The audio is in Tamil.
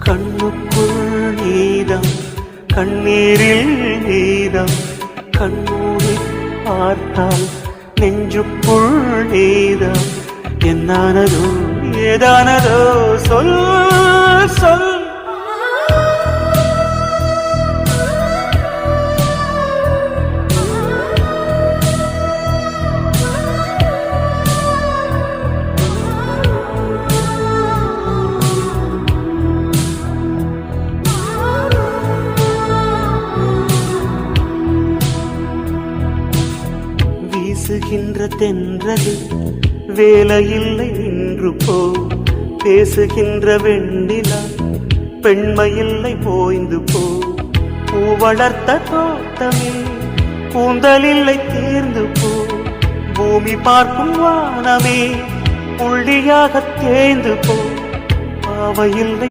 கண்ணுக்குள் நீதம் கண்ணீரில் நீதம் கண்ணூரி பார்த்தால் நெஞ்சுக்குள் நீதம் என்னானதோ ஏதானதோ சொல் சொல். வீசுகின்ற தென்றலில் வேலையில்லை நின்று போ, பேசுகின்ற வெண்ணிலா பெண்மையில்லை போய்ந்து போ, பூ வளர்த்த தோட்டமே கூந்தலில்லை தேர்ந்து போ, பூமி பார்க்கும் வானமே புள்ளியாக தேய்ந்து போ, பாவையில்லை